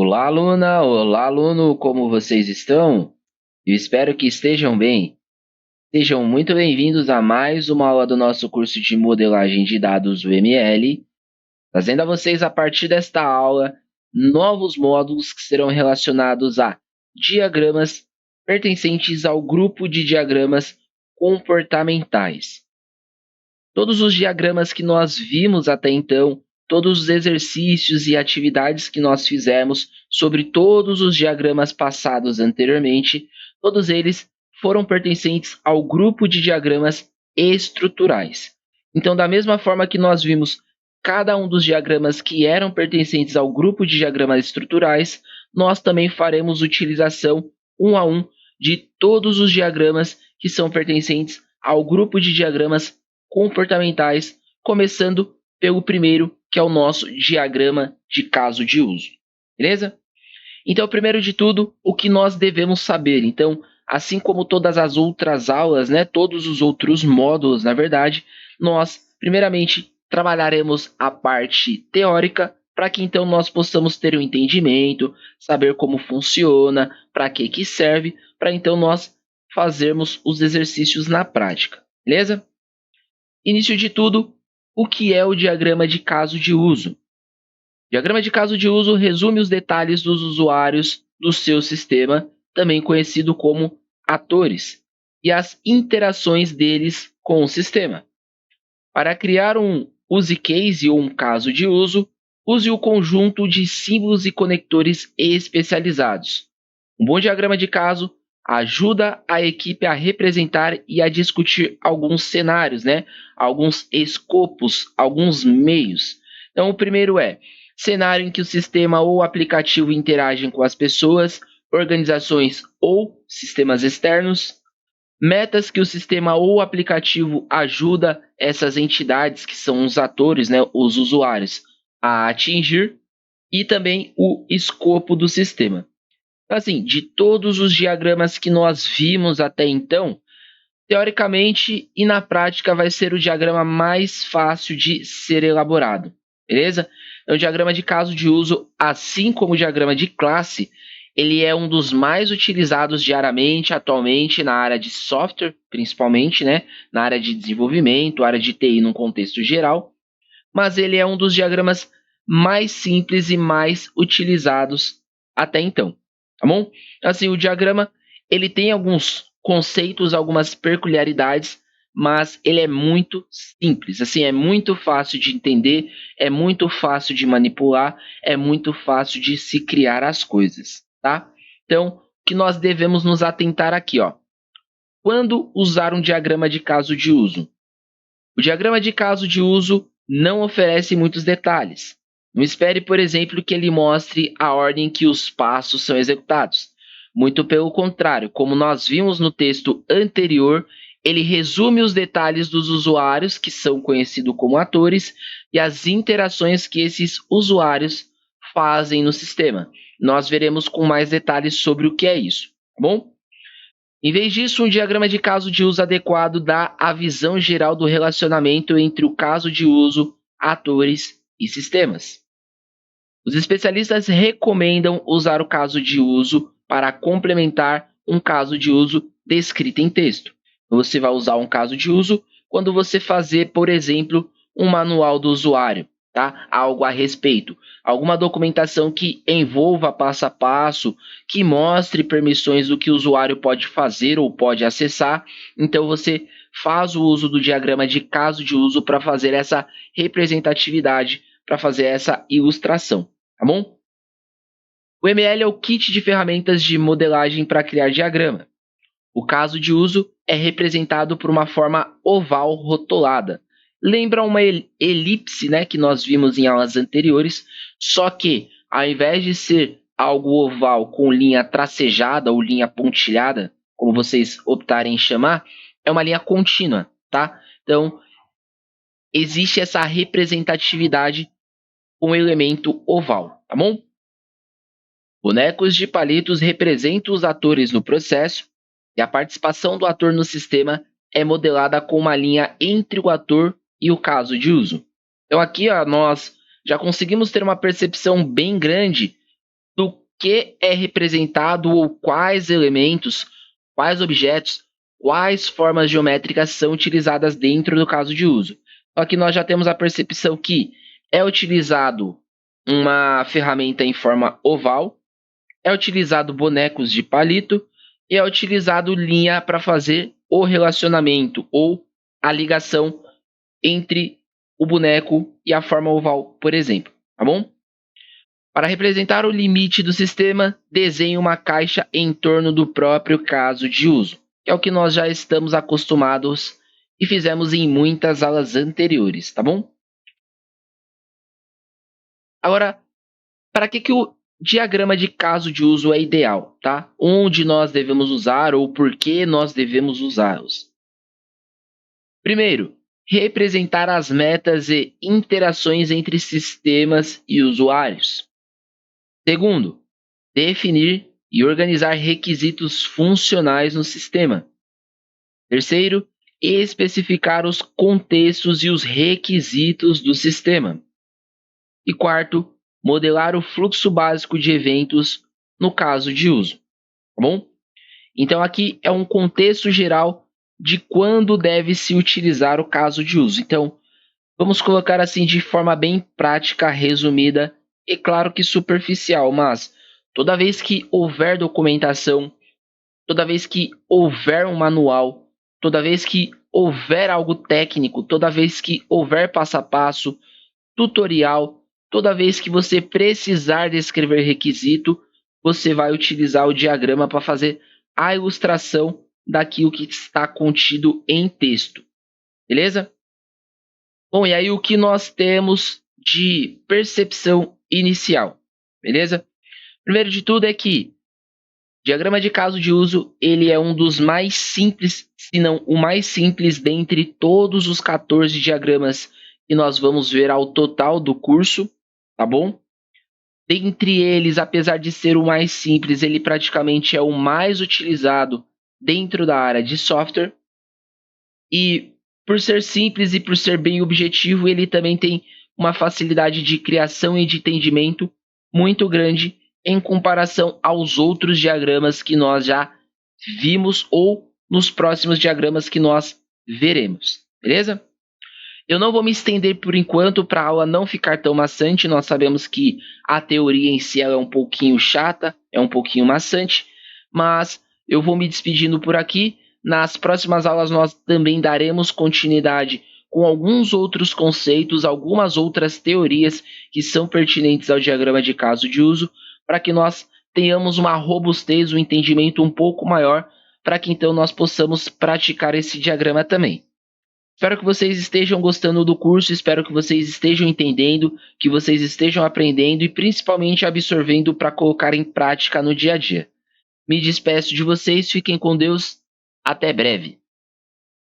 Olá, aluna! Olá, aluno! Como vocês estão? Eu espero que estejam bem. Sejam muito bem-vindos a mais uma aula do nosso curso de modelagem de dados UML, trazendo a vocês, a partir desta aula, novos módulos que serão relacionados a diagramas pertencentes ao grupo de diagramas comportamentais. Todos os diagramas que nós vimos até então, todos os exercícios e atividades que nós fizemos sobre todos os diagramas passados anteriormente, todos eles foram pertencentes ao grupo de diagramas estruturais. Então, da mesma forma que nós vimos cada um dos diagramas que eram pertencentes ao grupo de diagramas estruturais, nós também faremos utilização um a um de todos os diagramas que são pertencentes ao grupo de diagramas comportamentais, começando pelo primeiro, que é o nosso diagrama de caso de uso. Beleza? Então, primeiro de tudo, o que nós devemos saber? Então, assim como todas as outras aulas, todos os outros módulos, na verdade, nós, primeiramente, trabalharemos a parte teórica para que então nós possamos ter um entendimento, saber como funciona, para que serve, para então nós fazermos os exercícios na prática. Beleza? Início de tudo, o que é o diagrama de caso de uso? O diagrama de caso de uso resume os detalhes dos usuários do seu sistema, também conhecido como atores, e as interações deles com o sistema. Para criar um use case ou um caso de uso, use o conjunto de símbolos e conectores especializados. Um bom diagrama de caso ajuda a equipe a representar e a discutir alguns cenários, alguns escopos, alguns meios. Então, o primeiro é cenário em que o sistema ou aplicativo interagem com as pessoas, organizações ou sistemas externos. Metas que o sistema ou aplicativo ajuda essas entidades, que são os atores, os usuários, a atingir. E também o escopo do sistema. Assim, de todos os diagramas que nós vimos até então, teoricamente e na prática vai ser o diagrama mais fácil de ser elaborado, beleza? É o diagrama de caso de uso, assim como o diagrama de classe, ele é um dos mais utilizados diariamente, atualmente, na área de software, principalmente, na área de desenvolvimento, área de TI num contexto geral, mas ele é um dos diagramas mais simples e mais utilizados até então. Tá bom? Assim, o diagrama ele tem alguns conceitos, algumas peculiaridades, mas ele é muito simples. Assim, é muito fácil de entender, é muito fácil de manipular, é muito fácil de se criar as coisas, tá? Então, o que nós devemos nos atentar aqui, ó? Quando usar um diagrama de caso de uso? O diagrama de caso de uso não oferece muitos detalhes. Não espere, por exemplo, que ele mostre a ordem em que os passos são executados. Muito pelo contrário, como nós vimos no texto anterior, ele resume os detalhes dos usuários, que são conhecidos como atores, e as interações que esses usuários fazem no sistema. Nós veremos com mais detalhes sobre o que é isso, tá bom? Em vez disso, um diagrama de caso de uso adequado dá a visão geral do relacionamento entre o caso de uso, atores e sistemas. Os especialistas recomendam usar o caso de uso para complementar um caso de uso descrito em texto. Você vai usar um caso de uso quando você fazer, por exemplo, um manual do usuário, tá? Algo a respeito, alguma documentação que envolva passo a passo, que mostre permissões do que o usuário pode fazer ou pode acessar. Então você faz o uso do diagrama de caso de uso para fazer essa representatividade, para fazer essa ilustração. Tá bom? O ML é o kit de ferramentas de modelagem para criar diagrama. O caso de uso é representado por uma forma oval rotulada. Lembra uma elipse, que nós vimos em aulas anteriores, só que ao invés de ser algo oval com linha tracejada ou linha pontilhada, como vocês optarem em chamar, é uma linha contínua, tá? Então, existe essa representatividade com o elemento oval, tá bom? Bonecos de palitos representam os atores no processo e a participação do ator no sistema é modelada com uma linha entre o ator e o caso de uso. Então aqui nós já conseguimos ter uma percepção bem grande do que é representado ou quais elementos, quais objetos, quais formas geométricas são utilizadas dentro do caso de uso. Aqui nós já temos a percepção que é utilizado uma ferramenta em forma oval, é utilizado bonecos de palito e é utilizado linha para fazer o relacionamento ou a ligação entre o boneco e a forma oval, por exemplo, tá bom? Para representar o limite do sistema, desenhe uma caixa em torno do próprio caso de uso, que é o que nós já estamos acostumados e fizemos em muitas aulas anteriores, tá bom? Agora, para que o diagrama de caso de uso é ideal, tá? Onde nós devemos usar ou por que nós devemos usá-los? Primeiro, representar as metas e interações entre sistemas e usuários. Segundo, definir e organizar requisitos funcionais no sistema. Terceiro, especificar os contextos e os requisitos do sistema. E quarto, modelar o fluxo básico de eventos no caso de uso, tá bom? Então aqui é um contexto geral de quando deve se utilizar o caso de uso. Então, vamos colocar assim de forma bem prática, resumida e claro que superficial, mas toda vez que houver documentação, toda vez que houver um manual, toda vez que houver algo técnico, toda vez que houver passo a passo, tutorial, toda vez que você precisar descrever requisito, você vai utilizar o diagrama para fazer a ilustração daquilo que está contido em texto. Beleza? Bom, e aí o que nós temos de percepção inicial? Beleza? Primeiro de tudo é que diagrama de caso de uso, ele é um dos mais simples, se não o mais simples dentre todos os 14 diagramas que nós vamos ver ao total do curso, tá bom? Dentre eles, apesar de ser o mais simples, ele praticamente é o mais utilizado dentro da área de software. E por ser simples e por ser bem objetivo, ele também tem uma facilidade de criação e de entendimento muito grande em comparação aos outros diagramas que nós já vimos ou nos próximos diagramas que nós veremos, beleza? Eu não vou me estender por enquanto para a aula não ficar tão maçante. Nós sabemos que a teoria em si é um pouquinho chata, é um pouquinho maçante, mas eu vou me despedindo por aqui. Nas próximas aulas nós também daremos continuidade com alguns outros conceitos, algumas outras teorias que são pertinentes ao diagrama de caso de uso, para que nós tenhamos uma robustez, um entendimento um pouco maior, para que então nós possamos praticar esse diagrama também. Espero que vocês estejam gostando do curso, espero que vocês estejam entendendo, que vocês estejam aprendendo e principalmente absorvendo para colocar em prática no dia a dia. Me despeço de vocês, fiquem com Deus, até breve.